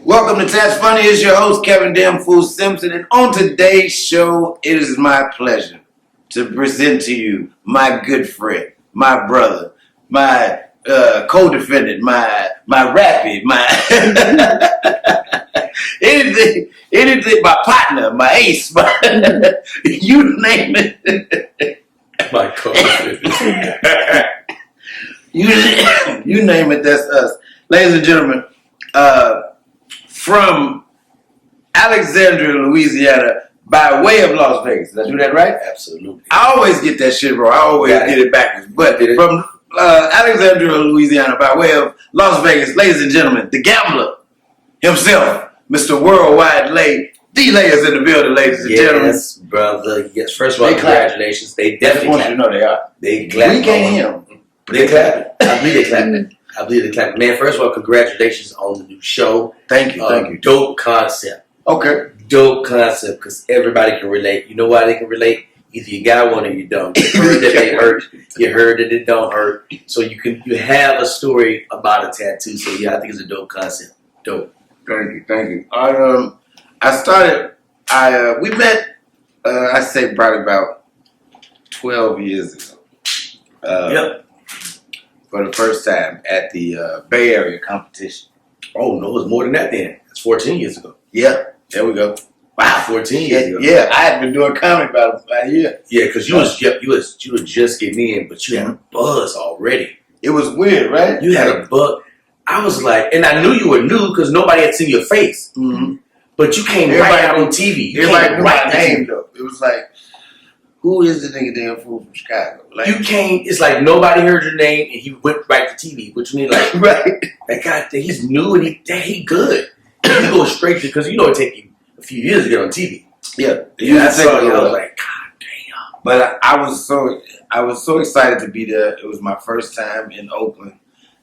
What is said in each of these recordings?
Welcome to Tatts Funny. It's your host, Kevin Simpson. And on today's show, it is my pleasure to present to you my good friend, my brother, my co-defendant, my rappy, my anything, my partner, my ace, you name it. My co-defendant. You name it, that's us. Ladies and gentlemen, from Alexandria, Louisiana, by way of Las Vegas. Did I do that right? Absolutely. I always get that shit wrong. I always get it backwards. But from Alexandria, Louisiana, by way of Las Vegas, ladies and gentlemen, the gambler himself, Mr. Worldwide Lay. DLai is in the building, ladies and gentlemen. Yes, brother. Yes. First of all, congratulations. They definitely want you to know they are. They clapped. We can't hear them. They clapped. I believe they clapped. Man, first of all, congratulations on the new show. Thank you. Thank you. Dope concept. Okay. Dope concept because everybody can relate. You know why they can relate? Either you got one or you don't. You heard that they hurt. You heard that it don't hurt. So you have a story about a tattoo. So yeah, I think it's a dope concept. Dope. Thank you. We met, I say probably about 12 years ago. Yep. For the first time at the Bay Area competition. Oh, no, it was more than that then. It's 14 years ago. Yeah, there we go. Wow, 14 years ago. Yeah, I had been doing comedy about a year. Yeah, because you was just getting in, but you had a buzz already. It was weird, right? You had a buzz. I was like, and I knew you were new because nobody had seen your face. Mm-hmm. But you came right out on TV. Everybody knew my name, though. It was like, who is the nigga damn fool from Chicago? Like, you came, it's like nobody heard your name and he went right to TV, which means like, right. That guy, he's new and he good. You go straight to, because you know it take you a few years to get on TV. Yeah. I saw you, I was like, God damn. But I was so excited to be there. It was my first time in Oakland.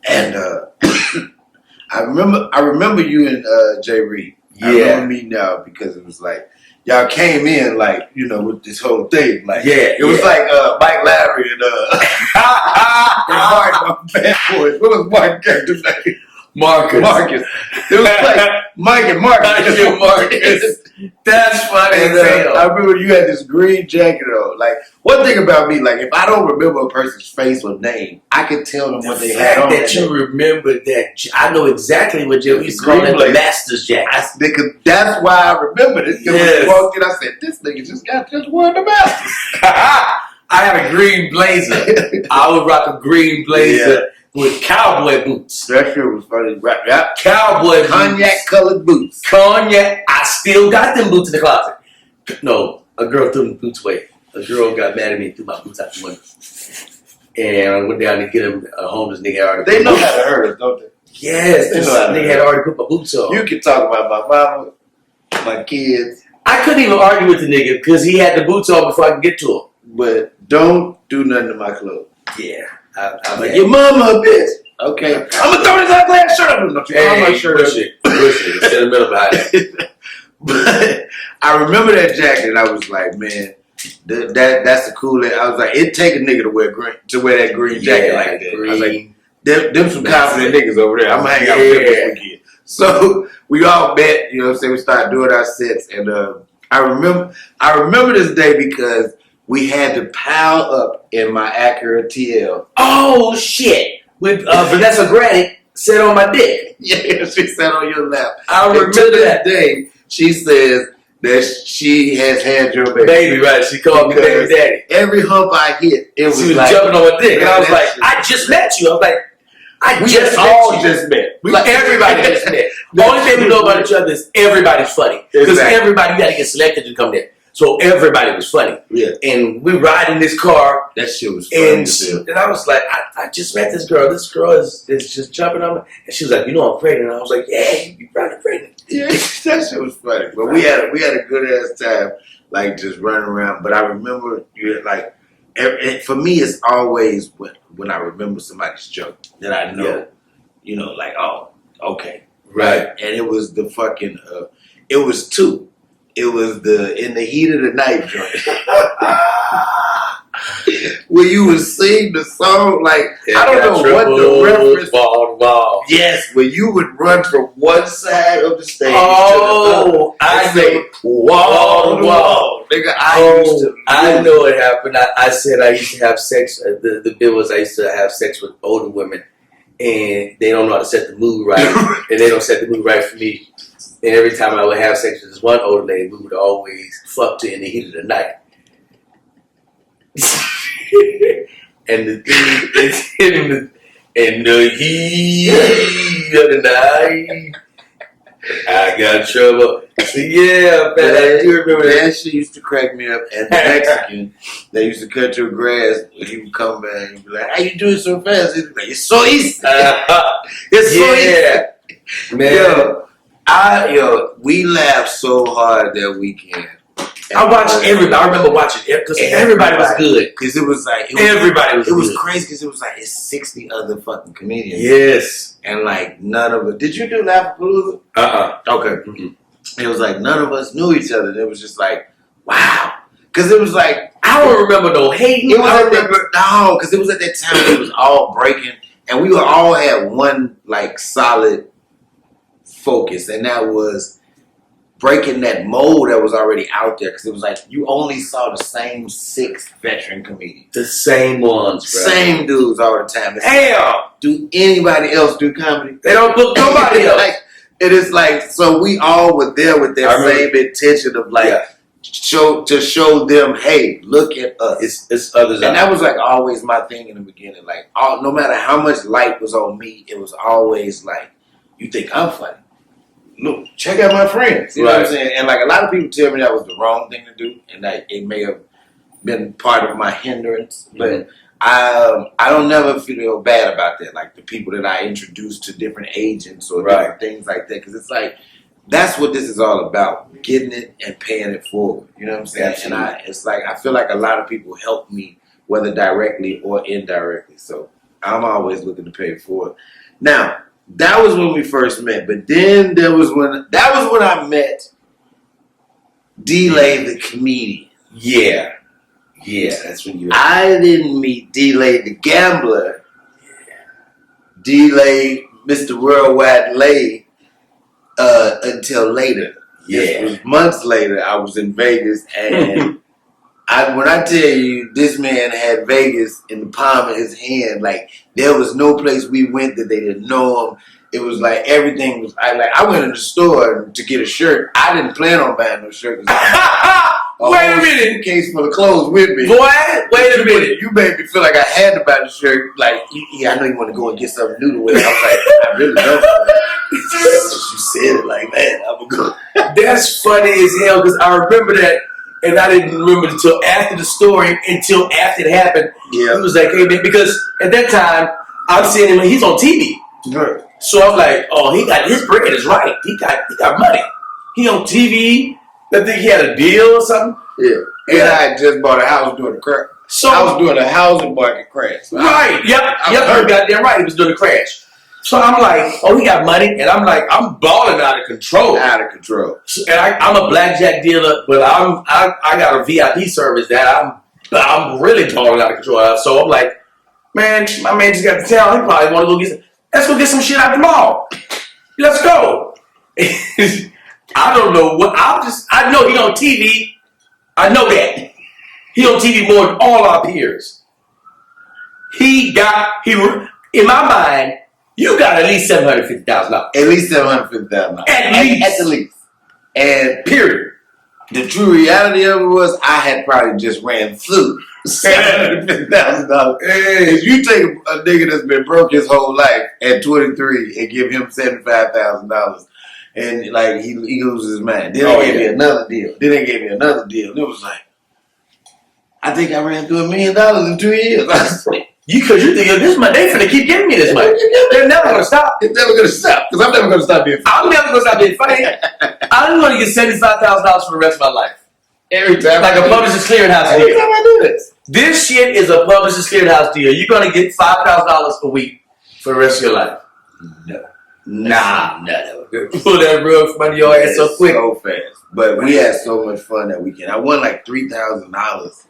And I remember you and Jay Reed. Yeah. I remember me now because it was like, y'all came in like, with this whole thing. Like, it was like Mike Lowry and Mark Bad Boys. What was Mark's character's name? Marcus. It was like Mike and Marcus. That's funny. And, I remember you had this green jacket on. Like, one thing about me, like, if I don't remember a person's face or name, I can tell them what they had on. That you remember that, I know exactly what you used to call it, the Master's jacket. That's why I remembered it. Because when you walked in, I said, this nigga just wearing the Masters. I had a green blazer. I would rock a green blazer with cowboy boots. That shit was funny. Yep. Cowboy cognac-colored boots. Cognac. I still got them boots in the closet. No, a girl threw the boots away. A girl got mad at me and threw my boots out the window. And I went down to get him. A homeless nigga already. They know how to hurt us, don't they? Yes, this nigga had already put my boots on. You can talk about my mama, my kids. I couldn't even argue with the nigga because he had the boots on before I could get to him. But don't do nothing to my clothes. Yeah. I'm like, your mama a bitch. Okay. I'm going to throw this ugly ass shirt up. Hey, push it. It's sentimental behind it. But I remember that jacket and I was like, man, that's the coolest. I was like, it take a nigga to wear that green jacket like that. I was like, them some confident niggas over there. I'm going to hang out with them this weekend. So we all met, you know what I'm saying? We started doing our sets and I remember this day because we had to pile up in my Acura TL. Oh, shit. With Vanessa Granite sat on my dick. Yeah, she sat on your lap. I remember that day. She says that she has had your baby, right? She called me baby daddy. Every hump I hit, it was she was like, jumping on my dick. And I was like, I just met you. I was like, we just met. Like, everybody just met. The only thing we know about each other is everybody's funny. Because everybody got to get selected to come there. So everybody was funny. Yeah. And we ride in this car. That shit was funny. And I was like, I just met this girl. This girl is just jumping on me. And she was like, you know I'm pregnant. And I was like, yeah, you probably pregnant. Yeah, that shit was funny. But we had a good ass time, like just running around. But I remember, like, for me, it's always when I remember somebody's joke that I know, like, oh, okay. Right. And it was the fucking, it was two. It was the In the Heat of the Night joint. where you would sing the song like I don't know what the reference. Wall. Yes, where you would run from one side of the stage Oh, to the other. I say wall to wall. Nigga, I know it happened. I said I used to have sex. The bill was I used to have sex with older women, and they don't know how to set the mood right, and they don't set the mood right for me. And every time I would have sex with this one older lady, we would always fuck to in the heat of the night. And the thing is in the heat of the night, I got trouble. So yeah, man, I do remember that shit used to crack me up. And the Mexican, they used to cut your grass. He would come back and he'd be like, "How you doing so fast?" He'd be like, "It's so easy. It's so easy." Man. We laughed so hard that weekend. I watched everybody. I remember watching it because everybody was good. Because it was like everybody was. It was good. Crazy because it was like it's 60 other fucking comedians. Yes, and like none of us. Did you do Laugh-A-Palooza? Okay. Mm-hmm. It was like none of us knew each other. It was just like wow. Because it was like I don't remember no hating. It was because it was at that time it was all breaking, and we all had one like solid focus, and that was breaking that mold that was already out there, because it was like you only saw the same 6 veteran comedians. The same ones, bro. Same dudes all the time. Hell! Do anybody else do comedy? They don't book nobody else. Like, it is like, so we all were there with that same intention of like, to show them, hey, look at us. It's others. And that was like always my thing in the beginning. Like, no matter how much light was on me, it was always like, you think I'm funny? Look, check out my friends. You know what I'm saying? And like a lot of people tell me that was the wrong thing to do, and that it may have been part of my hindrance. But I don't never feel bad about that. Like the people that I introduced to different agents or different things like that, because it's like that's what this is all about: getting it and paying it forward. You know what I'm saying? Absolutely. And it's like I feel like a lot of people help me, whether directly or indirectly. So I'm always looking to pay it forward. Now. That was when we first met, but then that was when I met DLai the comedian. Yeah, that's when you. I didn't meet DLai the gambler. DLai, Mr. Worldwide Lay, until later. Yeah, it was months later. I was in Vegas, and when I tell you this man had Vegas in the palm of his hand, like there was no place we went that they didn't know him. It was like everything was. I went in the store to get a shirt. I didn't plan on buying no shirt. Wait a minute, case full of clothes with me. Boy, wait a minute. You made me feel like I had to buy the shirt. Like, yeah, I know you want to go and get something new to wear. I was like, I really don't. You said it like that. I'm gonna go. That's funny as hell because I remember that. And I didn't remember until after the story, until after it happened. Yeah. He was like, hey, man, because at that time, I'm seeing him, he's on TV. Right. So I'm like, oh, he got his bread is right. He got money. He on TV. I think he had a deal or something. Yeah. And I had just bought a house during the crash. So I was doing a housing market crash. So right. Yep. Heard goddamn right. He was doing the crash. So I'm like, oh, he got money, and I'm like, I'm balling out of control. Out of control. So, and I'm a blackjack dealer, but I got a VIP service that I'm really balling out of control. So I'm like, man, my man just got the town. He probably want to go get. Let's go get some shit out the mall. Let's go. I don't know what. I know he on TV. I know that he on TV more than all our peers. In my mind. You got at least $750,000. At least $750,000. At the least. And period. The true reality of it was I had probably just ran through $750,000. If you take a nigga that's been broke his whole life at 23 and give him $75,000 and like he loses his mind. Then they gave me another deal. Then they gave me another deal. And it was like, I think I ran through $1 million in 2 years. Because you think this money, they finna keep giving me this money. They're never gonna stop. It's never gonna stop. Because I'm never gonna stop being funny. I'm never gonna stop being funny. I'm gonna get $75,000 for the rest of my life. Every time. Like a Publishers Clearinghouse deal. Every time I do this. This shit is a Publishers Clearinghouse deal. You're gonna get $5,000 a week for the rest of your life. No. Nah. Pull that rug from under your ass so quick. So fast. But we had so much fun that weekend. I won like $3,000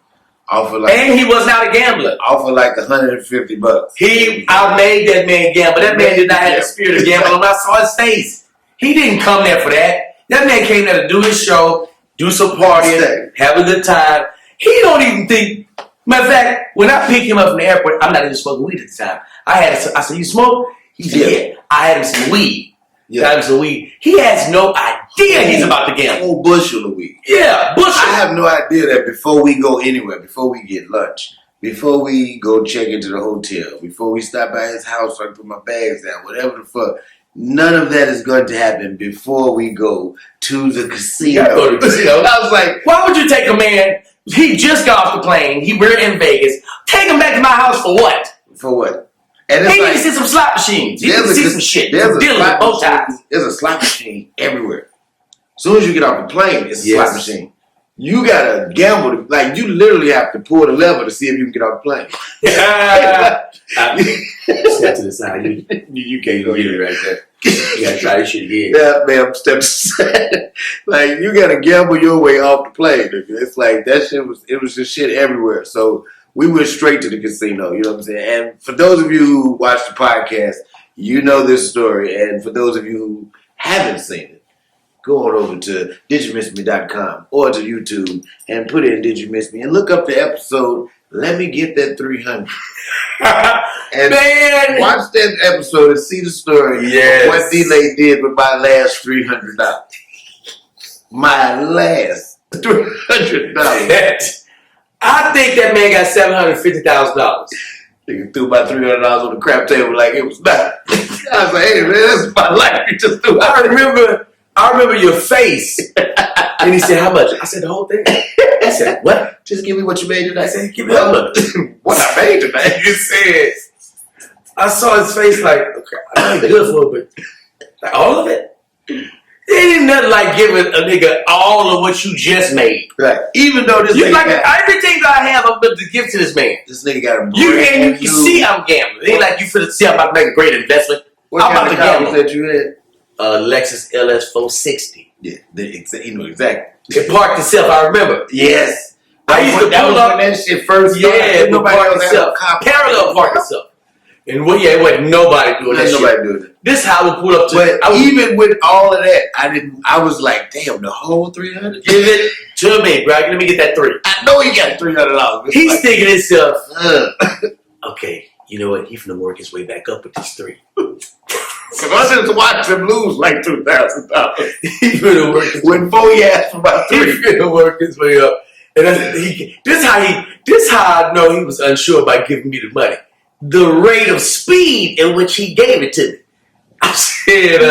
And he was not a gambler. Off of like $150. I made that man gamble. That man did not have the spirit of gambling. I saw his face. He didn't come there for that. That man came there to do his show, do some partying, have a good time. He don't even think. Matter of fact, when I picked him up from the airport, I'm not even smoking weed at the time. I said, you smoke? He said, yeah. I had him some weed. Yeah. Got him some weed. He has no idea he's about to gamble. A whole bushel of weed. Yeah, bushel. I have no idea that before we go anywhere, before we get lunch, before we go check into the hotel, before we stop by his house so I can put my bags down, whatever the fuck, none of that is going to happen before we go to the casino. Go to the casino. I was like, why would you take a man? He just got off the plane. We're in Vegas. Take him back to my house for what? For what? And he needs to see some slot machines. He needs to see some shit. There's a slot machine everywhere. As soon as you get off the plane, it's a slot machine. You gotta gamble. Like, you literally have to pull the lever to see if you can get off the plane. Step to the side. You can't go get it right there. You gotta try this shit again. Yeah, man, step aside. Like, you gotta gamble your way off the plane. It's like, that shit was just shit everywhere. So, we went straight to the casino, you know what I'm saying? And for those of you who watch the podcast, you know this story. And for those of you who haven't seen it, go on over to DidYouMissMe.com or to YouTube and put in Did You Miss Me and look up the episode, Let Me Get That 300. And man, watch that episode and see the story of what DLai did with my last $300. My last $300. I think that man got $750,000. Nigga threw my $300 on the crap table like it was nothing. I was like, hey man, this is my life. You just threw. I remember your face. And he said, how much? I said, the whole thing. He said, what? Just give me what you made today. I said, give me how much? What I made today. He said, I saw his face like, okay, I ain't good for it, but like, all of it? It ain't nothing like giving a nigga all of what you just made. Right. Even though this nigga everything that I have, I'm going to give to this man. This nigga got a you can see I'm gambling. It ain't like you finna see I'm about to make a great investment. What I'm kind of car that you had? Lexus LS 460. Yeah, you know exactly. It parked itself, I remember. Yes. I used to pull up. When that shit first started. Nobody parked itself. Parallel park itself. And it wasn't nobody doing that shit. Nobody doing it. This is how we pull up to. But even with all of that, I was like, damn, the whole 300. Give it to me, bro. Let me get that 3. I know he got $300. He's like, thinking himself, okay, you know what? He finna work his way back up with this 3. Cause I just watched him lose like $2,000. He finna work. When 4 he asked for about 3, he finna work his way up. And this how I know he was unsure about giving me the money. The rate of speed in which he gave it to me. I said,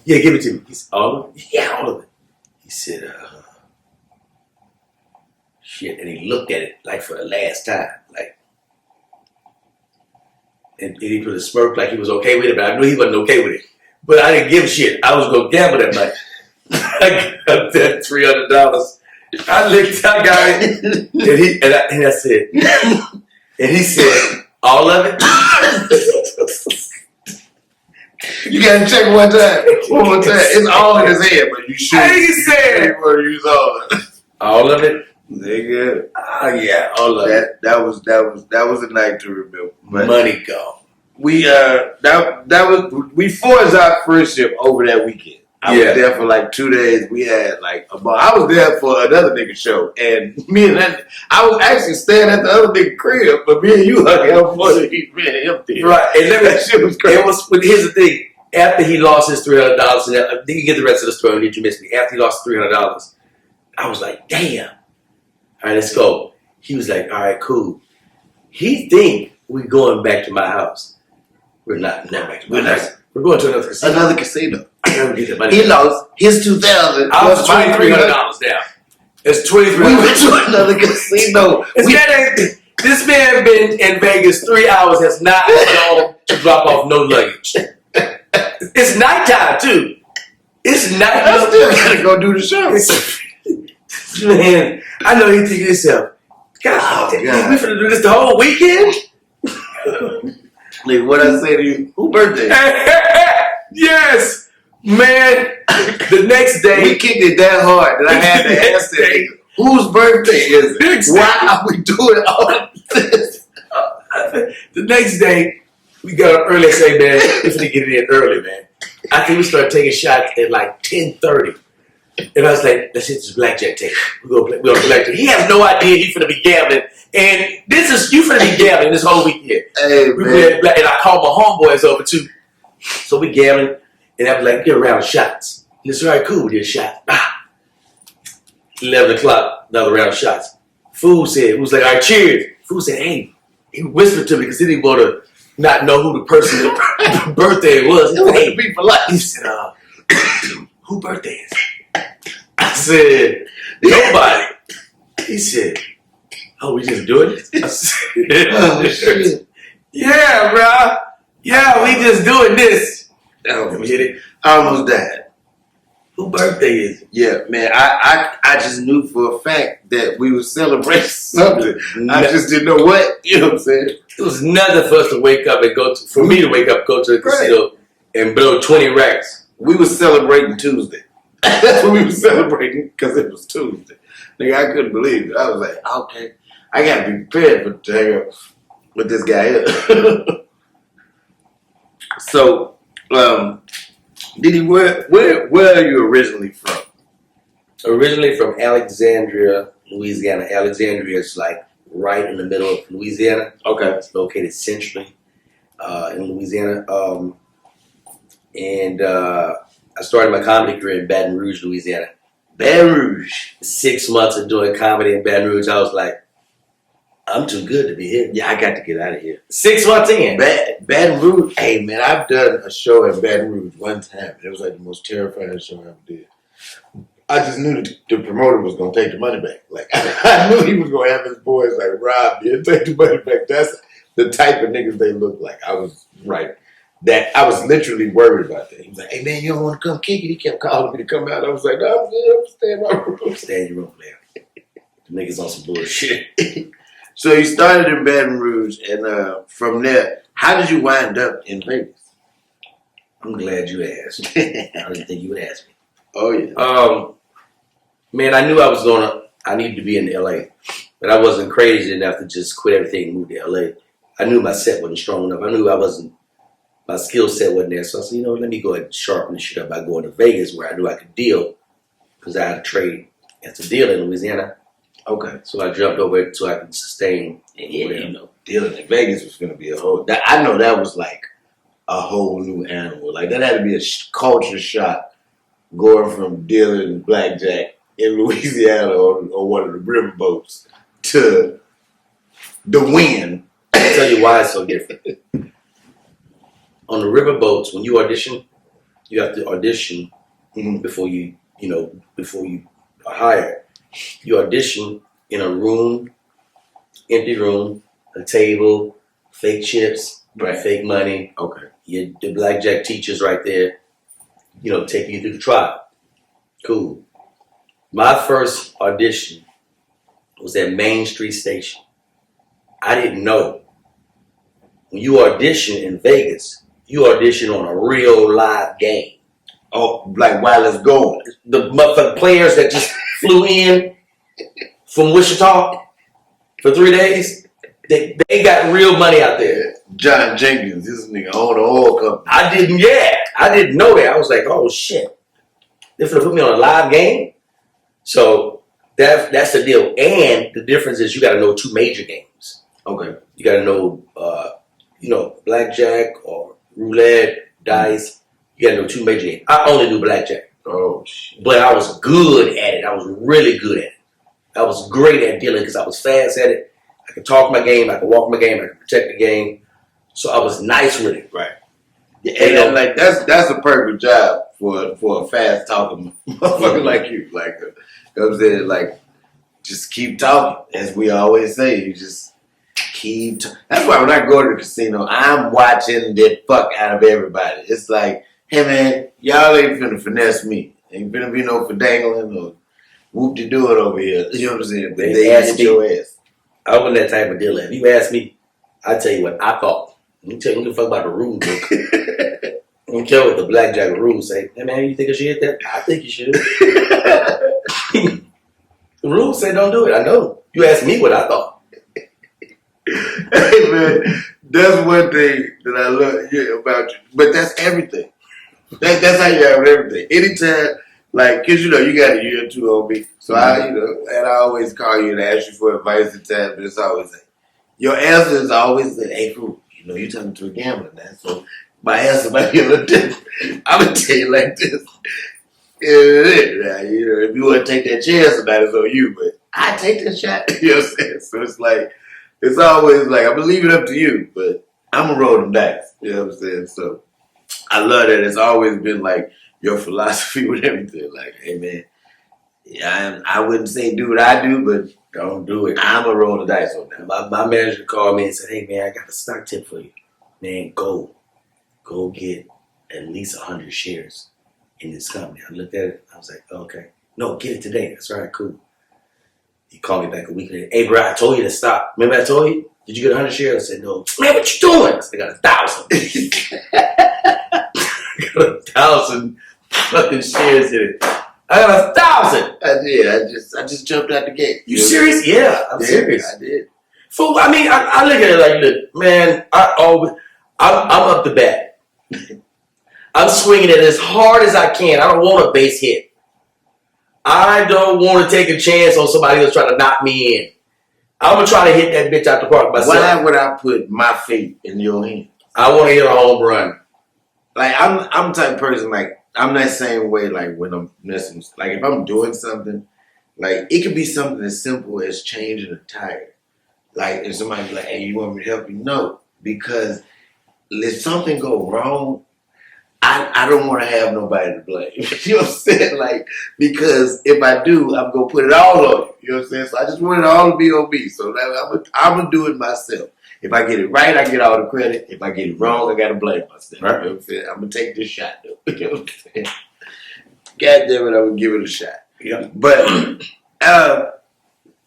yeah, give it to me. He said, all of it? Yeah, all of it. He said, shit. And he looked at it like for the last time. Like, and he put a smirk like he was okay with it, but I knew he wasn't okay with it. But I didn't give a shit. I was going to gamble that money. I got that $300. I got it. And I said, and he said, all of it? You gotta check one more time. It's all in his head, but you should. He said, use all of it. All of it? Nigga. Yeah, all of it. That was a night to remember. But money gone. We we forged our friendship over that weekend. I was there for like 2 days. We had like I was there for another nigga show, and I was actually staying at the other nigga crib, but me and you hung out more than me and him did. Right, and that shit was crazy. But here's the thing: after he lost his $300, and I think you get the rest of the story. Did you miss me? After he lost $300, I was like, "Damn! All right, let's go." He was like, "All right, cool." He think we going back to my house. We're not back to my house. We're going to another casino. Another casino. He lost his $2,000. I was $2,300 down. It's $2,300. We went to another casino. This man been in Vegas 3 hours, has not gone to drop off no luggage. It's nighttime too. It's nighttime. I still gotta go do the show. Man, I know he thinking himself, God, we finna do this the whole weekend? Like what I say to you, who birthday? Yes, man. The next day, we kicked it that hard that I had to ask that. Whose birthday is it? Why are we doing all of this? The next day, we got up early and say, man, if we get in early, man. I think we started taking shots at like 10:30. And I was like, let's hit this blackjack table. We're gonna play blackjack. He has no idea he's finna be gambling. And you finna be gambling this whole weekend. Hey, we played black, and I called my homeboys over too. So we gambling, and I was like, get a round of shots. And it's all right, cool, we did shots. 11 o'clock, another round of shots. Fool said, it was like, all right, cheers. Fool said, hey, he whispered to me because he didn't want to not know who the person's birthday was. He wanted to be polite. He said, who birthday is it? I said, nobody. He said, oh, we just doing this? I said, oh, shit. Yeah, bro. Yeah, we just doing this. Oh, get it? I almost died. Who birthday is it? Yeah, man. I just knew for a fact that we were celebrating something. I just didn't know what. You know what I'm saying? It was nothing for us to wake up and go to the casino and blow 20 racks. We were celebrating Tuesday. That's what we were celebrating because it was Tuesday. Nigga, I couldn't believe it. I was like, okay, I gotta be prepared to hang up with this guy here. So, Diddy, where are you originally from? Originally from Alexandria, Louisiana. Alexandria is like right in the middle of Louisiana. Okay. It's located centrally in Louisiana. I started my comedy career in Baton Rouge, Louisiana. Baton Rouge. 6 months of doing comedy in Baton Rouge, I was like, I'm too good to be here. Yeah, I got to get out of here. 6 months in. Baton Rouge. Hey, man, I've done a show in Baton Rouge one time. It was like the most terrifying show I ever did. I just knew that the promoter was going to take the money back. Like, I knew he was going to have his boys, like, rob me and take the money back. That's the type of niggas they look like. I was right. That I was literally worried about that. He was like, hey, man, you don't want to come kick it? He kept calling me to come out. I was like, no, I'm good. I'm staying in my room. Stay in your room, man. The niggas on some bullshit. So you started in Baton Rouge, and from there, how did you wind up in Vegas? I'm glad you asked. I didn't think you would ask me. Oh, yeah. Man, I knew I needed to be in LA, but I wasn't crazy enough to just quit everything and move to LA. I knew my set wasn't strong enough. I knew my skill set wasn't there. So I said, let me go ahead and sharpen this shit up by going to Vegas where I knew I could deal, because I had to trade as a dealer in Louisiana. Okay. So I jumped over so I could sustain. Yeah, dealing in Vegas was going to be I know that was like a whole new animal. Like, that had to be a culture shock going from dealing blackjack in Louisiana or one of the river boats to the Wynn. I'll tell you why it's so different. On the river boats, when you audition, you have to audition before you are hired. You audition in a room, empty room, a table, fake chips, fake money. Okay. The blackjack teacher's right there, taking you through the trial. Cool. My first audition was at Main Street Station. I didn't know. When you audition in Vegas, you audition on a real live game. Oh, like while it's going. The motherfucking players that just flew in from Wichita for 3 days, they got real money out there. John Jenkins, this nigga owned an oil company. I didn't know that. I was like, oh shit. They're finna put me on a live game? So that's the deal. And the difference is you gotta know 2 major games. Okay. You gotta know blackjack or roulette, dice. You gotta know 2 major games. I only knew blackjack. Oh shit. But I was good at it. I was really good at it. I was great at dealing because I was fast at it. I could talk my game, I could walk my game, I could protect the game. So I was nice with it. Right. Yeah, and like that's a perfect job for a fast talking motherfucker like you. Like, I'm saying, like, just keep talking, as we always say. You just keep. That's why when I go to the casino, I'm watching the fuck out of everybody. It's like, hey man, y'all ain't finna finesse me. Ain't finna be no fadangling or whoop-de-do it over here. You know what I'm saying? But they ask your ass. I wasn't that type of dealer. If you ask me, I tell you what I thought. Let me tell you, what the fuck about the rule book. I don't care what the blackjack rules say. Hey man, you think I should hit that? I think you should. The rules say don't do it. I know. You asked me what I thought. Hey man, that's one thing that I love about you. But that's everything. That's how you have everything. Anytime, like, cause you got a year or two on me, so and I always call you and ask you for advice and time. But it's always like your answer is always the hey, fool. You're talking to a gambler now, so my answer might be a little different. I'm gonna tell you like this. If you want to take that chance about it's on you, but I take that shot. You know what I'm saying? So it's like, it's always like, I'm going to leave it up to you, but I'm going to roll them dice. You know what I'm saying? So I love that. It's always been like your philosophy with everything. Like, hey man, I wouldn't say do what I do, but don't do it. I'm going to roll the dice on that. My manager called me and said, hey man, I got a stock tip for you. Man, go get at least 100 shares in this company. I looked at it. I was like, okay. No, get it today. That's all right, cool. He called me back a week later. Hey, bro, I told you to stop. Remember I told you? Did you get 100 shares? I said, no. Man, what you doing? I said, I got 1,000. I got 1,000 fucking shares in it. I got 1,000. I did. I just jumped out the gate. You serious? Yeah, I'm serious. I did. Fool, I mean, I look at it like, look, man, I'm up the bat. I'm swinging it as hard as I can. I don't want a base hit. I don't want to take a chance on somebody else trying to knock me in. I'm going to try to hit that bitch out the park myself. Why would I put my faith in your hands? I want to hit a home run. Like, I'm the type of person, like, I'm that same way, like, when I'm messing, like, if I'm doing something, like, it could be something as simple as changing a tire. Like, if somebody's like, hey, you want me to help you? No, because if something go wrong, I don't want to have nobody to blame. You know what I'm saying? Like, because if I do, I'm going to put it all on you. You know what I'm saying? So I just want it all to be on me. So I'm going to do it myself. If I get it right, I get all the credit. If I get it wrong, I got to blame myself. Right. You know what I'm saying? I'm going to take this shot, though. You know what I'm saying? God damn it, I'm going to give it a shot. Yeah. But,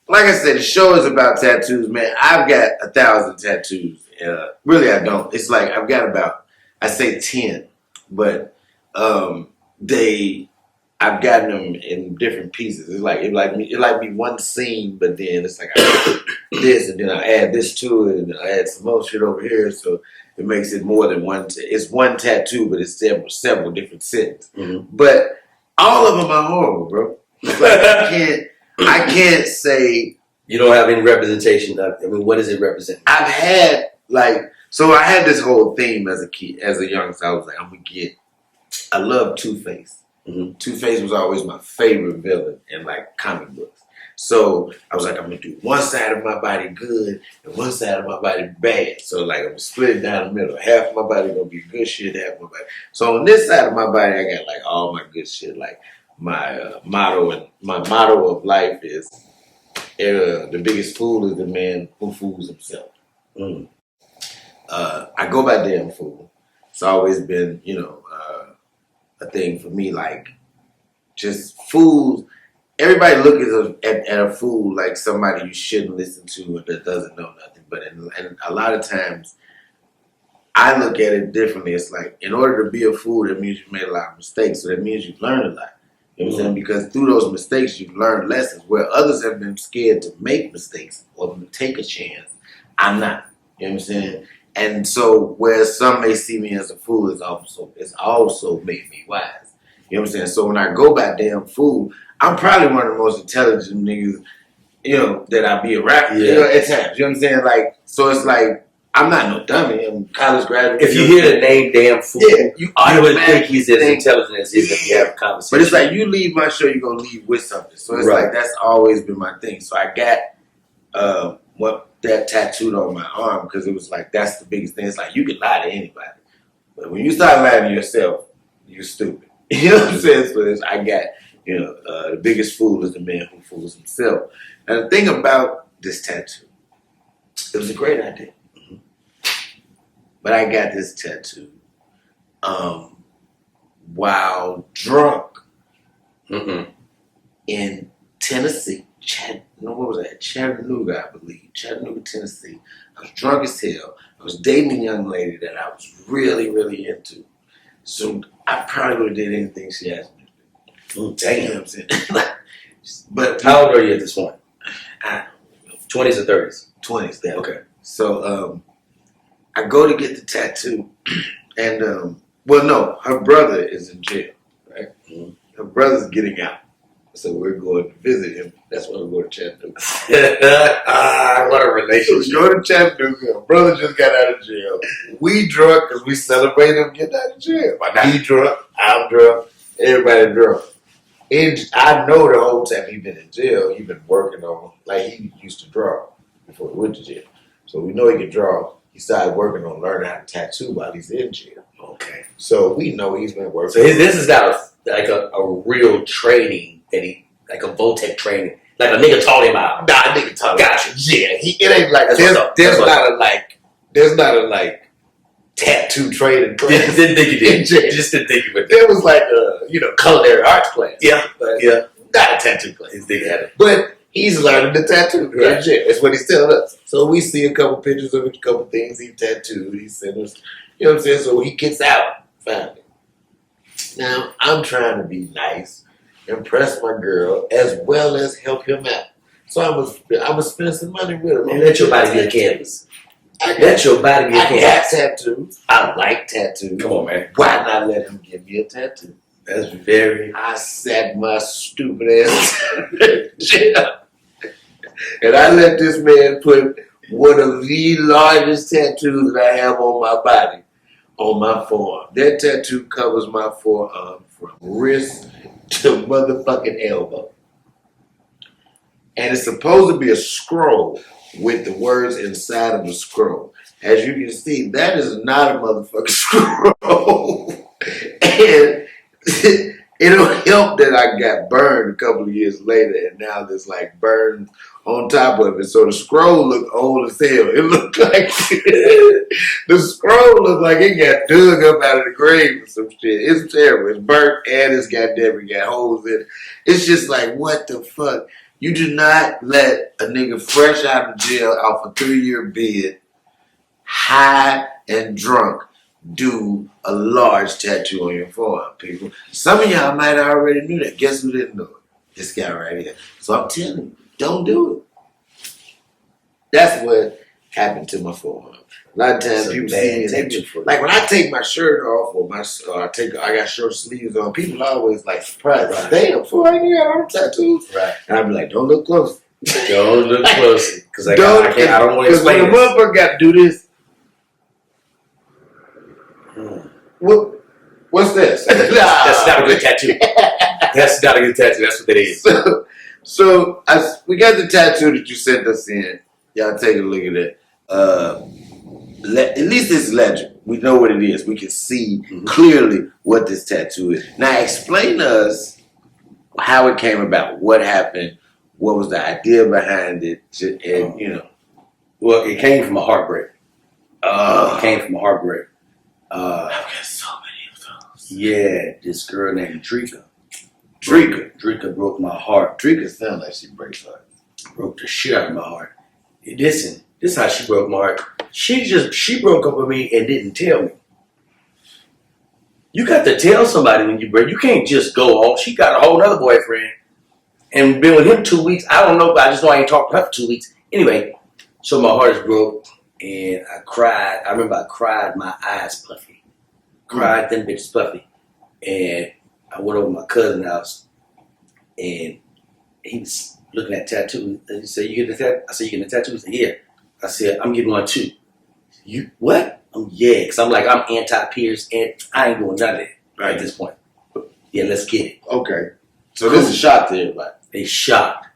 like I said, the show is about tattoos, man. I've got 1,000 tattoos. Really, I don't. It's like I've got about, I say 10. But I've gotten them in different pieces. It's like it like be one scene, but then it's like I this, and then I add this to it, and I add some more shit over here, so it makes it more than one. It's one tattoo, but it's several different sets. Mm-hmm. But all of them are horrible, bro. Like, I can't say you don't have any representation of. I mean, what does it represent? I've had So I had this whole theme as a kid, as a youngster. I was like, I love Two-Face. Mm-hmm. Two-Face was always my favorite villain in like comic books. So I was like, I'm gonna do one side of my body good and one side of my body bad. So like I'm gonna split it down the middle. Half of my body gonna be good shit, half of my body. So on this side of my body, I got like all my good shit. Like my motto of life is the biggest fool is the man who fools himself. Mm. I go by damn fool. It's always been, a thing for me. Like, just fools. Everybody looks at a fool like somebody you shouldn't listen to or that doesn't know nothing. But and a lot of times, I look at it differently. It's like, in order to be a fool, that means you made a lot of mistakes. So that means you've learned a lot. You know what I'm saying? Because through those mistakes, you've learned lessons. Where others have been scared to make mistakes or take a chance, I'm not. You know what I'm saying? And so, where some may see me as a fool, it's also made me wise. You know what I'm saying? So when I go by damn fool, I'm probably one of the most intelligent niggas, that I be around. Yeah. At times. You know what I'm saying? Like, so it's like, I'm not no dummy. I'm a college graduate. If you hear the name damn fool, you would think he's as intelligent as if you have a conversation. But it's like, you leave my show, you're gonna leave with something. So it's like, that's always been my thing. So I got that tattooed on my arm because it was like, that's the biggest thing. It's like, you can lie to anybody, but when you start lying to yourself, you're stupid. You know what I'm saying? So I got, the biggest fool is the man who fools himself. And the thing about this tattoo, it was a great idea. Mm-hmm. But I got this tattoo while drunk in Tennessee. Chattanooga, I believe. Chattanooga, Tennessee. I was drunk as hell. I was dating a young lady that I was really, really into. So I probably would have did anything she asked me to do. Damn. You know what I'm saying? But how old are you at this point? 20s or 30s? 20s. Then. Okay. So I go to get the tattoo, and well, no, her brother is in jail, right? Mm-hmm. Her brother's getting out, so we're going to visit him. That's why we go to Chattanooga. What a relationship! So we go to Chattanooga. Her brother just got out of jail. We drunk because we celebrate him getting out of jail. He drunk, I'm drunk, everybody drunk. And I know the whole time he been in jail, he been working on, like he used to draw before he went to jail. So we know he can draw. He started working on learning how to tattoo while he's in jail. Okay. So we know he's been working. So this is not a real training that like a Voltec training. Like a nigga taught him out. Nah, nigga taught him. Gotcha. Yeah, it ain't like there's not a tattoo training class. Didn't think you did. Just didn't think you would. There was like a culinary arts class. Yeah, yeah. Not a tattoo class. His nigga had it. But he's learning to tattoo. Right. That's what he's telling us. So we see a couple pictures of a couple things he tattooed. He sent us, you know what I'm saying? So he gets out finally. Now, I'm trying to be nice, impress my girl, as well as help him out. So I was spending some money with him. And let your body be a canvas. Let your body be a canvas. I got tattoos. I like tattoos. Come on, man. Why not let him give me a tattoo? That's very... I sat my stupid ass in jail. And I let this man put one of the largest tattoos that I have on my body on my forearm. That tattoo covers my forearm from wrist to motherfucking elbow. And it's supposed to be a scroll with the words inside of the scroll. As you can see, that is not a motherfucking scroll. And it'll help that I got burned a couple of years later, and now there's like burns on top of it. So the scroll looked old as hell. It looked like the scroll looked like it got dug up out of the grave or some shit. It's terrible. It's burnt and it's got holes in it. It's just like, what the fuck? You do not let a nigga fresh out of jail off a 3-year bid, high and drunk, do a large tattoo on your forearm, people. Some of y'all might have already knew that. Guess who didn't know it? This guy right here. So I'm telling you, don't do it. That's what happened to my forearm. A lot of times people see me like when I take my shirt off or I got short sleeves on, people always like surprised. Right. Damn, fool, I ain't got no tattoos. Right. And I be like, don't look close. Don't look close. Because I don't want to explain this. Because when the motherfucker got to do this, what's this? That's not a good tattoo. That's not a good tattoo. That's what that is. So we got the tattoo that you sent us in. Y'all take a look at it. At least it's legible. We know what it is. We can see clearly what this tattoo is. Now explain to us how it came about. What happened? What was the idea behind it? And well, it came from a heartbreak. It came from a heartbreak. I've got so many of those. Yeah, this girl named Drika. Drika broke my heart. Drika sounds like she breaks heart. Broke the shit out of my heart. Listen, this is how she broke my heart. She broke up with me and didn't tell me. You got to tell somebody when you break. You can't just go on. She got a whole other boyfriend and been with him 2 weeks. I don't know, but I just know I ain't talked to her for 2 weeks. Anyway, so my heart is broke and I cried. I remember I cried, my eyes puffy. Cried, them bitches puffy. And I went over to my cousin's house and he was looking at tattoos. And he said, "You get a tattoo?" I said, "You getting a tattoo?" He said, "Yeah." I said, "I'm getting one too." "You what?" "Yeah," because I'm anti-pierce and I ain't doing none of that at this point. But yeah, let's get it. Okay. So this is a shock to everybody. They shocked.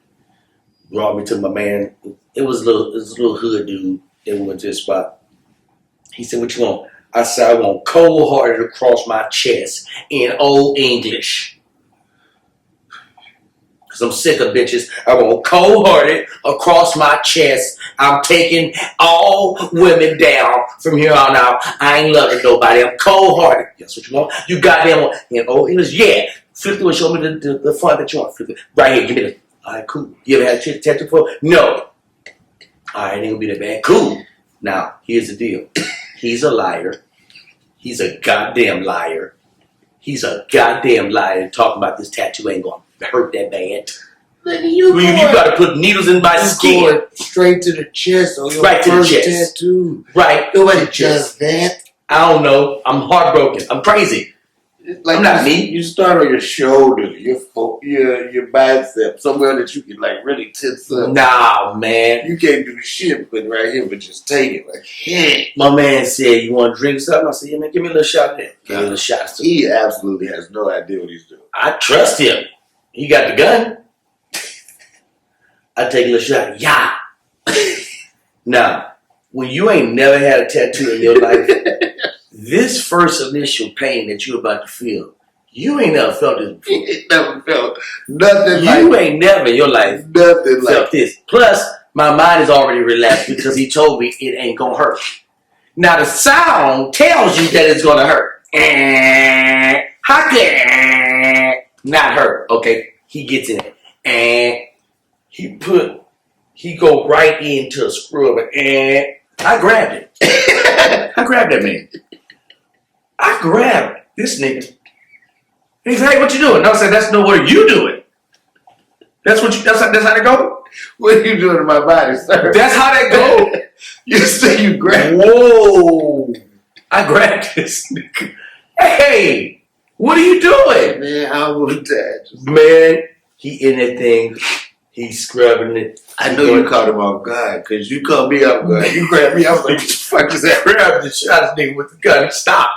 Brought me to my man. It was a little hood dude. Then we went to his spot. He said, "What you want?" I said, "I want cold-hearted across my chest in old English. Because I'm sick of bitches. I want cold-hearted across my chest. I'm taking all women down from here on out. I ain't loving nobody. I'm cold-hearted." "That's what you want?" "You goddamn want." In old English, yeah. Flip through and show me the font that you want. Flip it. Right here, give me this. "All right, cool. You ever had a tattoo before?" "No." "All right, it ain't gonna be that bad." "Cool." Now, here's the deal. He's a liar. He's a goddamn liar. He's a goddamn liar talking about this tattoo ain't gonna hurt that bad. Nigga, you got to put needles in my skin. Straight to the chest on your right first to the chest. tattoo. Right. Nobody does that. I don't know. I'm heartbroken. I'm crazy. Like I'm not me. You start on your shoulder, your bicep, somewhere that you can like really tense up. Nah, man. You can't do shit but right here, but just take it. Like, hey. My man said, "You want to drink something?" I said, "Yeah, man, give me a little shot there." Give me a little shot. He absolutely has no idea what he's doing. I trust him. He got the gun. I take a little shot. Yeah. Now, when you ain't never had a tattoo in your life, this first initial pain that you're about to feel, you ain't never felt this before. You ain't never felt nothing You ain't never in your life felt this. Plus, my mind is already relaxed because he told me it ain't gonna hurt. Now, the sound tells you that it's gonna hurt. Not hurt, okay? He gets in it. And he go right into a scrub. And I grabbed it. I grabbed that man. I grabbed this nigga. And he said, "Hey, what you doing?" No, I said, "That's no, what are you doing? That's how they go? What are you doing to my body, sir? That's how they go." You say you grabbed. Whoa. I grabbed this nigga. Hey, what are you doing? Man, I was dead. Man, he in that thing. He's scrubbing it. I know you caught him off guard because you caught me off guard. You grabbed me. I was like, "What the fuck is that?" Grabbed the shot this nigga with the gun. Stop.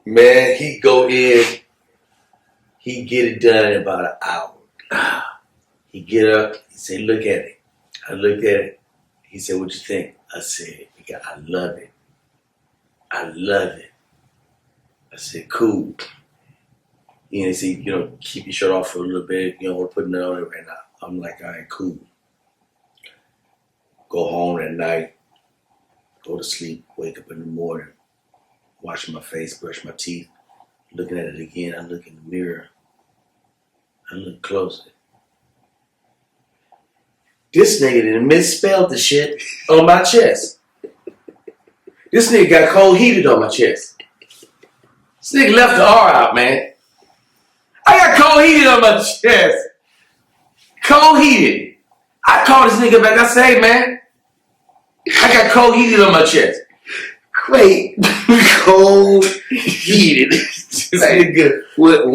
Man, he go in. He get it done in about an hour. He get up. He say, "Look at it." I looked at it. He said, "What you think?" I said, "I love it. I love it." I said, "Cool." He said, "Keep your shirt off for a little bit. You don't want to put nothing on it right now." I'm like, "All right, cool." Go home at night. Go to sleep. Wake up in the morning. Wash my face. Brush my teeth. Looking at it again. I look in the mirror. I look closer. This nigga done misspelled the shit on my chest. This nigga got cold heated on my chest. This nigga left the R out, man. I got cold heated on my chest. Cold heated. I called this nigga back. I said, "Hey, man, I got cold heated on my chest." Wait, cold heated. This nigga. What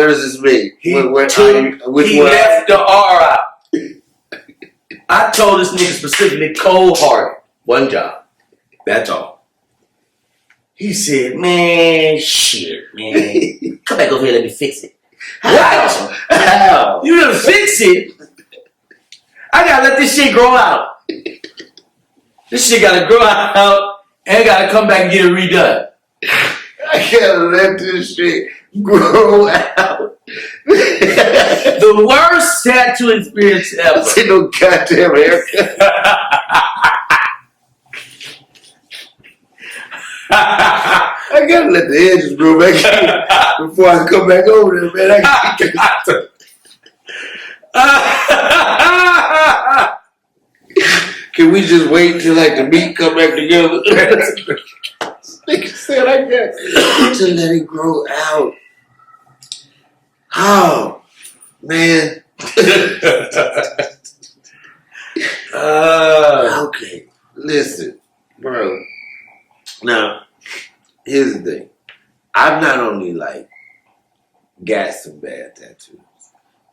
does this mean? He left the R out. I told this nigga specifically cold-hearted. One job. That's all. He said, "Man, shit, man. Come back over here, let me fix it." What? How? You gonna fix it? I gotta let this shit grow out. This shit gotta grow out and gotta come back and get it redone. I gotta let this shit grow out. The worst tattoo experience ever. That's no goddamn haircut. I gotta let the edges grow back in before I come back over there, man. Can we just wait till like the meat come back together? Nigga said I got to let it grow out. Oh, man. Okay, listen, bro. Now, here's the thing. I've not only like got some bad tattoos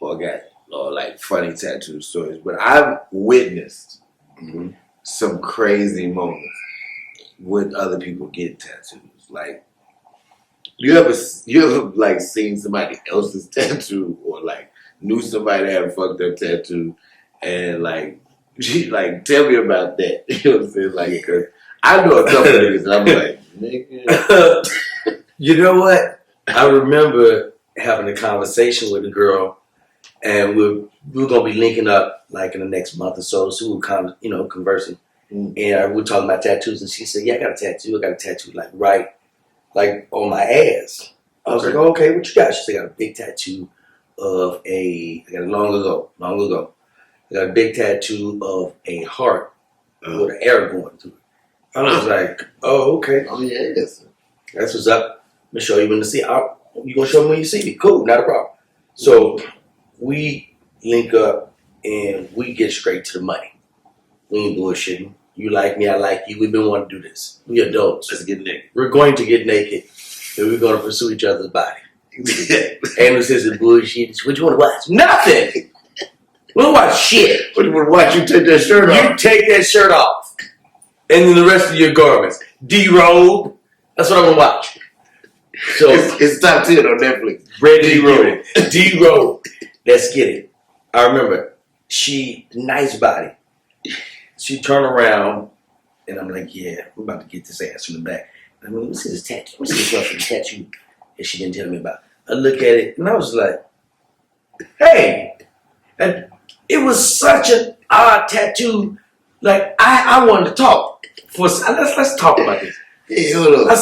or like funny tattoo stories, but I've witnessed some crazy moments with other people get tattoos. Like, you ever like seen somebody else's tattoo or like knew somebody that had a fucked up tattoo and like tell me about that. You know what I'm saying? Like, cause I know a couple of niggas and I'm like, nigga. You know what? I remember having a conversation with a girl and we were gonna be linking up like in the next month or so. So we were conversing. And we were talking about tattoos and she said, "Yeah, I got a tattoo. I got a tattoo like on my ass." I was like, "Oh, okay, what you got?" She said, "I got a big tattoo of I got it long ago. I got a big tattoo of a heart with an arrow going through it." I was like, "Oh, okay. Oh, yes. That's what's up. I'm going to show you when to see it. You going to show me when you see me. Cool, not a problem." So we link up, and we get straight to the money. We ain't bullshitting. You like me, I like you. We've been wanting to do this. We adults. Let's get naked. We're going to get naked, and we're going to pursue each other's body. And this isn't bullshit. What you want to watch? Nothing. We don't watch shit. What do you want to watch? You take that shirt off. You take that shirt off, and then the rest of your garments. D-robe. That's what I want to watch. So it's top 10 on Netflix. Red D-robe. D-robe. Let's get it. I remember nice body. She turned around, and I'm like, yeah, I'm about to get this ass from the back. I mean, let me see this tattoo. Let me see this fucking tattoo that she didn't tell me about. I look at it, and I was like, hey. And it was such an odd tattoo. Like, I wanted to talk. Let's talk about this. Hey, hold on. I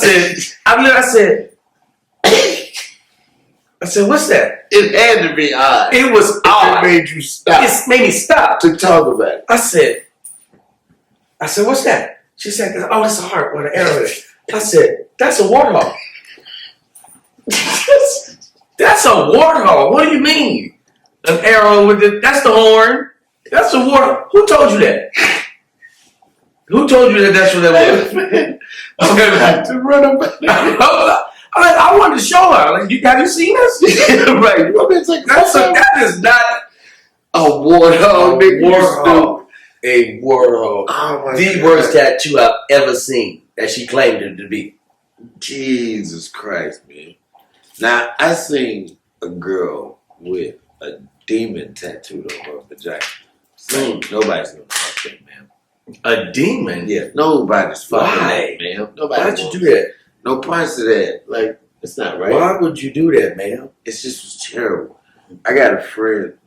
said, what's that? It had to be odd. It was odd. It made you stop. It made me stop. To talk about it. I said, what's that? She said, oh, that's a heart with an arrow in it. I said, that's a warthog. That's a warthog. What do you mean? An arrow with it? That's the horn. That's a warthog. Who told you that? Who told you that that's what that was? I'm gonna have to run about it. I wanted to show her. Like, have you seen this? Right. You want me to take That is not a warthog, nigga. Warthog. A warthog. Oh my The God. worst tattoo I've ever seen that she claimed it to be. Jesus Christ, man. Now, I seen a girl with a demon tattooed on her vagina. Nobody's gonna fuck that, man. A demon? Yeah, nobody's fucking Why? that, man. Why'd you do that? No parts of that. Like, it's not right. Why would you do that, man? It's just terrible. I got a friend,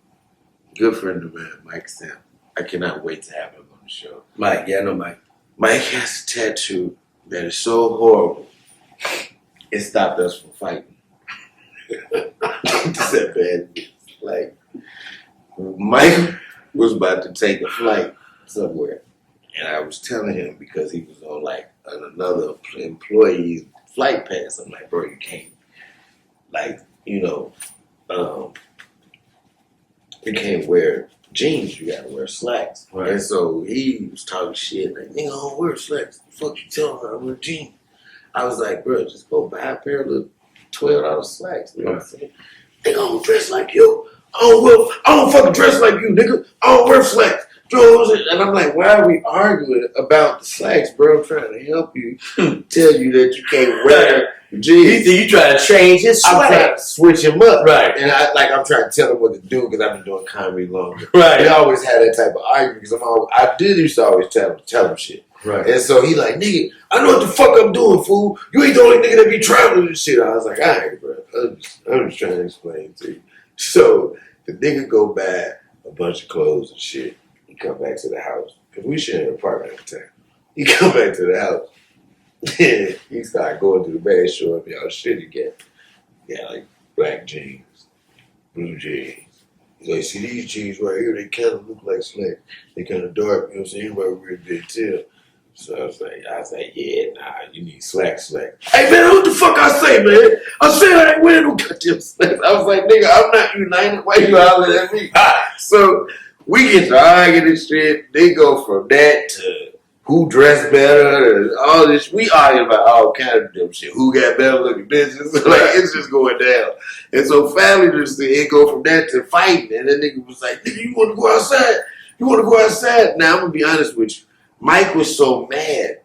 good friend of mine, Mike Sam. I cannot wait to have him on the show. Mike, yeah, I know Mike. Mike has a tattoo that is so horrible, it stopped us from fighting. It's that bad. Like, Mike was about to take a flight somewhere, and I was telling him because he was on like another employee's flight pass. I'm like, bro, you can't, like, you can't wear jeans. You gotta wear slacks. Right. And so he was talking shit like, nigga, I don't wear slacks. The fuck you telling her I wear jeans? I was like, bro, just go buy a pair of little $12 slacks. You know what I'm saying? Nigga, I don't dress like you. I don't fucking dress like you, nigga. I don't wear slacks. And I'm like, why are we arguing about the slacks, bro? I'm trying to help you, tell you that you can't wear jeans. You trying to change his I'm swag. trying to switch him up. Right. And I'm trying to tell him what to do because I've been doing comedy longer. Right. We always had that type of argument because I did used to always tell him shit. Right. And so he like, nigga, I know what the fuck I'm doing, fool. You ain't the only nigga that be traveling and shit. I was like, all right, bro. I'm just trying to explain to you. So the nigga go buy a bunch of clothes and shit. He come back to the house. Because we share an apartment at the time. He come back to the house. He started going to the bag, showing me all shit again. Yeah, like black jeans, blue jeans. He's like, see these jeans right here, they kind of look like slacks. They kind of dark, you know what I'm saying? Anybody wear big tail. So I was like, yeah, nah, you need slacks. Hey man, what the fuck I say, man? I said I ain't wearing no goddamn slacks. I was like, nigga, I'm not united. Why you hollering at me? So we get to arguing and shit. They go from that to who dressed better and all this. We argue about all kinds of dumb shit. Who got better looking bitches? Like, it's just going down. And so finally, it go from that to fighting. And that nigga was like, nigga, you want to go outside? You want to go outside? Now, I'm going to be honest with you. Mike was so mad.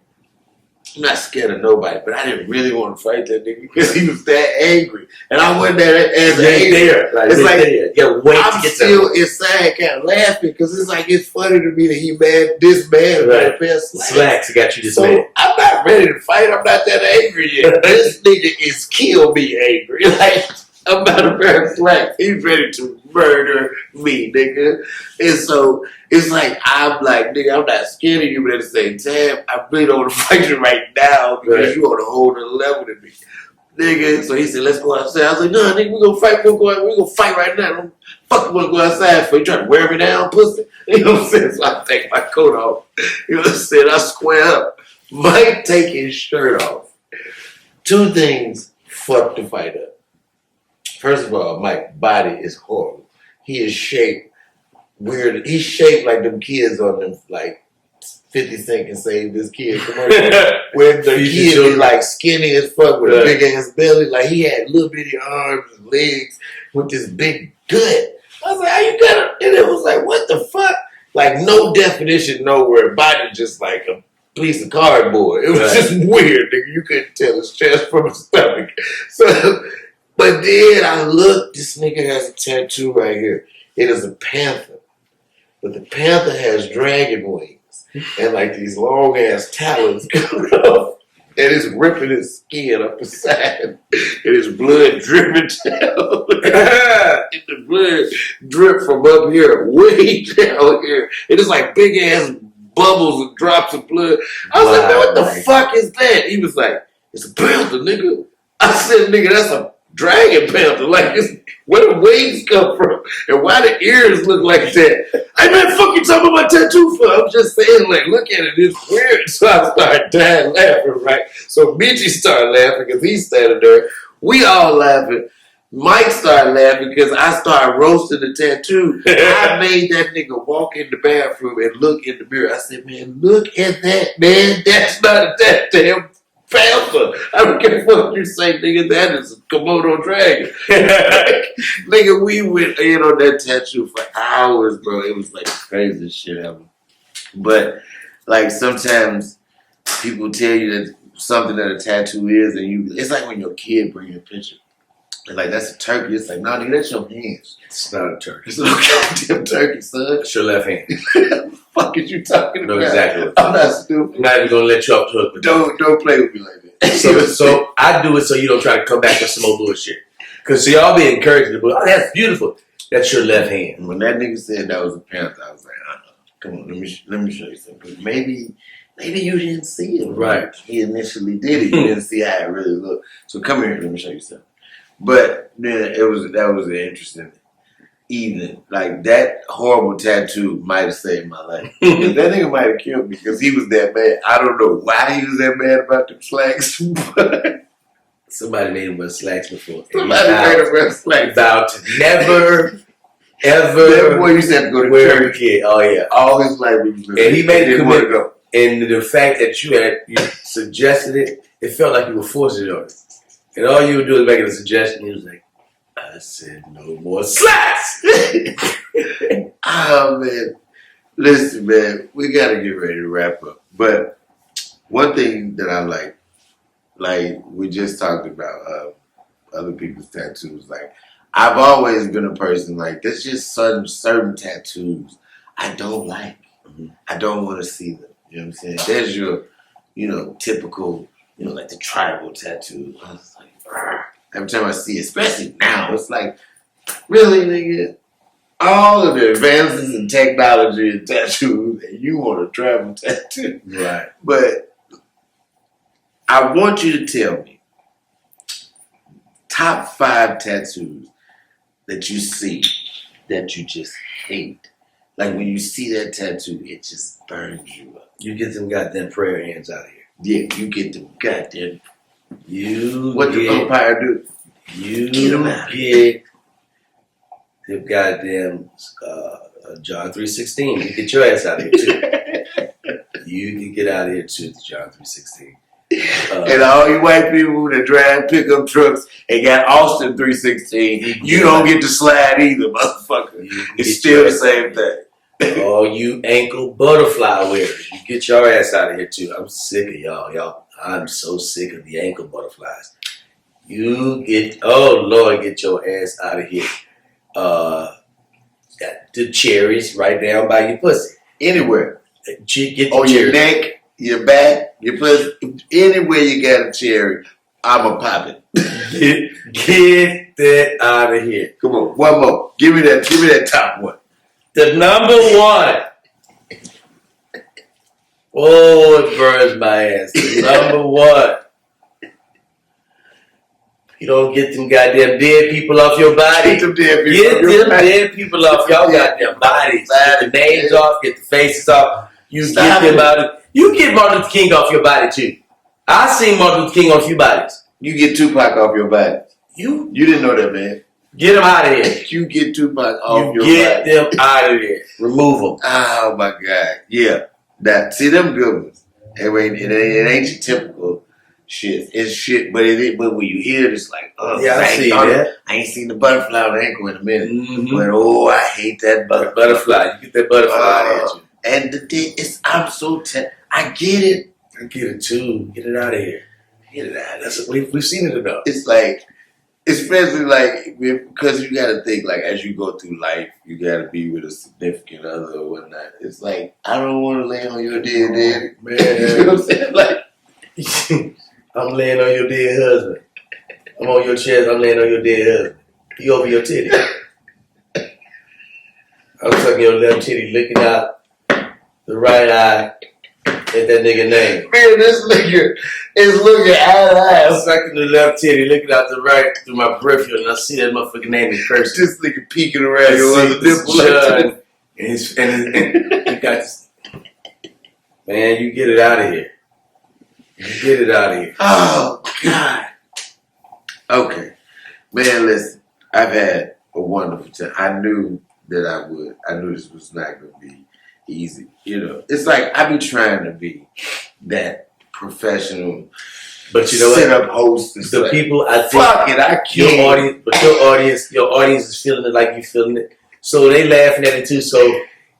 I'm not scared of nobody, but I didn't really want to fight that nigga because he was that angry. And I wasn't that as angry. There. Like, it's like, I'm still inside kind of laughing because it's like, it's funny to me that he this mad about a pair of slacks. Slacks got you this So mad. I'm not ready to fight. I'm not that angry yet. This nigga is kill me angry. Like, I'm about a pair of slacks. He's ready to murder me, nigga. And so it's like, I'm like, nigga, I'm not scared of you, but at the same time, I really don't want to fight you right now because you on a whole other level than me. Nigga, so he said, let's go outside. I was like, no, nigga, we're gonna fight. We're gonna fight right now. Fuck, you wanna go outside for? You trying to wear me down, pussy? You know what I'm saying? So I take my coat off. You know what I'm saying? I square up. Mike take his shirt off. Two things fucked the fight up. First of all, Mike's body is horrible. He is shaped weird. He's shaped like them kids on them, like 50 Cent can save this kid. Where the kid is like skinny as fuck with a big ass belly. Like he had little bitty arms and legs with this big gut. I was like, how you got it? And it was like, what the fuck? Like no definition nowhere. Body just like a piece of cardboard. It was just weird, nigga. You couldn't tell his chest from his stomach. So, but then I looked, this nigga has a tattoo right here. It is a panther. But the panther has dragon wings and like these long ass talons coming off. And it's ripping his skin up the side. And his blood dripping down. And the blood drip from up here way down here. And it's like big ass bubbles and drops of blood. I was like, man, what the fuck is that? He was like, it's a panther, nigga. I said, nigga, that's a dragon panther. Like, where the wings come from? And why the ears look like that? Hey, man, fuck you talking about my tattoo for? I'm just saying, like, look at it. It's weird. So I started dying laughing, right? So Mitchie started laughing because he's standing there. We all laughing. Mike started laughing because I started roasting the tattoo. I made that nigga walk in the bathroom and look in the mirror. I said, man, look at that, man. That's not that damn panther. I don't care what you say, nigga. That is a Komodo dragon. Nigga, we went in on that tattoo for hours, bro. It was like the craziest shit ever. But, like, sometimes people tell you that something that a tattoo is, and it's like when your kid brings you a picture. And like, that's a turkey. It's like, nah, nigga, that's your hands. It's not a turkey. It's no goddamn turkey, son. It's your left hand. What the fuck is you talking about? No, exactly. I'm not stupid. I'm not even going to let you off the hook. Don't play with me like that. So I do it so you don't try to come back with some more bullshit. Because, see, y'all be encouraging people. Oh, that's beautiful. That's your left hand. When that nigga said that was a panther, I was like, come on, let me show you something. Maybe you didn't see it. Right. He initially did it. You didn't see how it really looked. So come here, let me show you something. But then that was an interesting evening. Like, that horrible tattoo might have saved my life. That nigga might have killed me because he was that mad. I don't know why he was that mad about them slacks, but somebody made him wear slacks before. Somebody made him wear slacks. Vowed to never, ever that boy used to have to go to wear church. A kid. Oh, yeah. All his life he was living. And he made it commitment. And the fact that you suggested it, it felt like you were forcing it on him. And all you would do is make a suggestion. He was like, I said no more slacks. Oh, man. Listen, man, we got to get ready to wrap up. But one thing that I like we just talked about other people's tattoos. Like, I've always been a person, like, there's just certain tattoos I don't like. Mm-hmm. I don't want to see them. You know what I'm saying? There's your, typical, like the tribal tattoo. I was like, argh. Every time I see it, especially now, it's like, really, nigga? All of the advances in technology and tattoos, and you want a tribal tattoo. Right. But I want you to tell me top 5 tattoos that you see that you just hate. Like, when you see that tattoo, it just burns you up. You get them goddamn prayer hands out of here. Yeah, you get them goddamn. What the umpire do? You get them goddamn John 3:16. You get your ass out of here too. You can get out of here too, John 3:16. And all you white people that drive pickup trucks and got Austin 3:16, you don't get to slide either, motherfucker. It's still the same thing. All you ankle butterfly wearers, you get your ass out of here too. I'm sick of y'all. I'm so sick of the ankle butterflies. You get, oh Lord, get your ass out of here. Got the cherries right down by your pussy. Anywhere. Get the cherries. Your neck, your back, your pussy. Anywhere you got a cherry, I'ma pop it. Get that out of here. Come on, one more. Give me that top one. The number 1. Oh, it burns my ass. The number 1. You don't get them goddamn dead people off your body. Get them dead people off y'all goddamn bodies. Get the names off, get the faces off. You get them out of. You get Martin Luther King off your body too. I seen Martin Luther King on a few bodies. You get Tupac off your body. You didn't know that, man. Get them out of here. You get Tupac off your Get body. them out of here. Remove them. Oh my God. Yeah. See them good ones. It ain't your typical shit. It's shit, but but when you hear it, it's like, oh, Yeah, I see that. I ain't seen the butterfly on the ankle in a minute. Mm-hmm. But I hate that butterfly. Butterfly. You get that butterfly out of you. And the thing is, I'm so I get it. I get it too. Get it out of here. Get it out. We've seen it enough. It's like, especially like because you got to think like as you go through life, you got to be with a significant other or whatnot. It's like I don't want to lay on your dead daddy, Man. You know what I'm saying? Like I'm laying on your dead husband. I'm on your chest. I'm laying on your dead husband. He over your titty. I'm sucking your left titty, licking out the right eye at that nigga name. man, this nigga is looking eye to I'm eye. sucking the left titty, looking out the right through my peripheral, and I see that motherfucking name is cursed. This nigga peeking around your other nipple. Like and he got this. Man, you get it out of here. You get it out of here. Oh God. Okay, man. Listen, I've had a wonderful time. I knew that I would. I knew this was not going to be easy. You know, it's like I be trying to be that professional, But you know sit what? up host. And The like, people, I think, fuck it, I your can't. your audience is feeling it like you feeling it. So they laughing at it too. So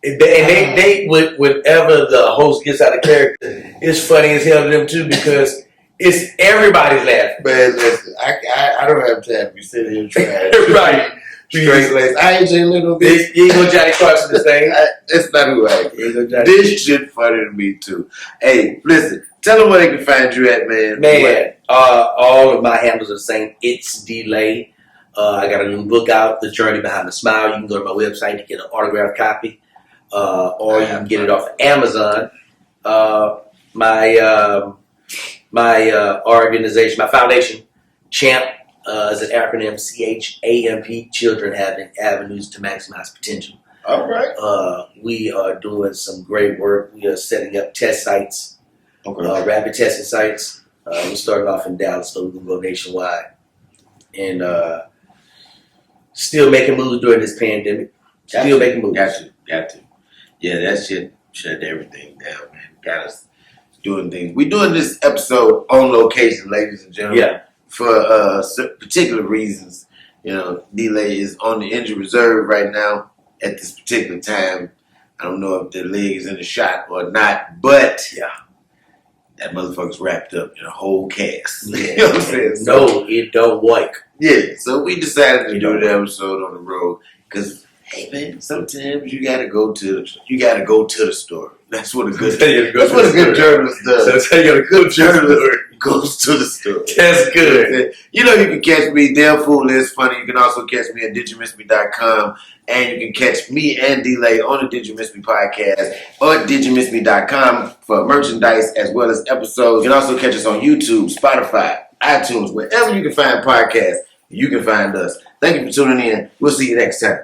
they whenever the host gets out of character, it's funny as hell to them too because it's everybody's laughing. Man, listen, I don't have time to be sitting here trying. Right. Straight laced. I ain't Jay Little bitch. You ain't no Johnny Carson this thing. That's not who I am. You ain't no Johnny. This shit funny to me too. Hey, listen, tell them where they can find you at, man. Man, all of my handles are the same. It's DLai. I got a new book out, The Journey Behind the Smile. You can go to my website to get an autographed copy, or you can get it off of Amazon. My organization, my foundation, CHAMP, is an acronym, CHAMP, Children Having Avenues to Maximize Potential. All right. We are doing some great work. We are setting up test sites, Okay. rapid testing sites. We're starting off in Dallas, so we can go nationwide. And still making moves during this pandemic. Still making moves. Got to. Yeah, that shit shut everything down, man. Got us doing things. We're doing this episode on location, ladies and gentlemen. Yeah. For particular reasons. You know, DLai is on the injured reserve right now at this particular time. I don't know if the leg is in the shot or not, but Yeah. that motherfucker's wrapped up in a whole cast. Yeah. You know what I'm saying? No, it don't work. Yeah, so we decided to do the episode on the road because, hey man, sometimes you gotta go to the story. That's what a good journalist does. So tell you a good Journalist goes to the story. That's good. You know, you can catch me, Dale Fool is funny. You can also catch me at digimissme.com, and you can catch me and DLai on the Did You Miss Me podcast or at digimissme.com for merchandise as well as episodes. You can also catch us on YouTube, Spotify, iTunes, wherever you can find podcasts, you can find us. Thank you for tuning in. We'll see you next time.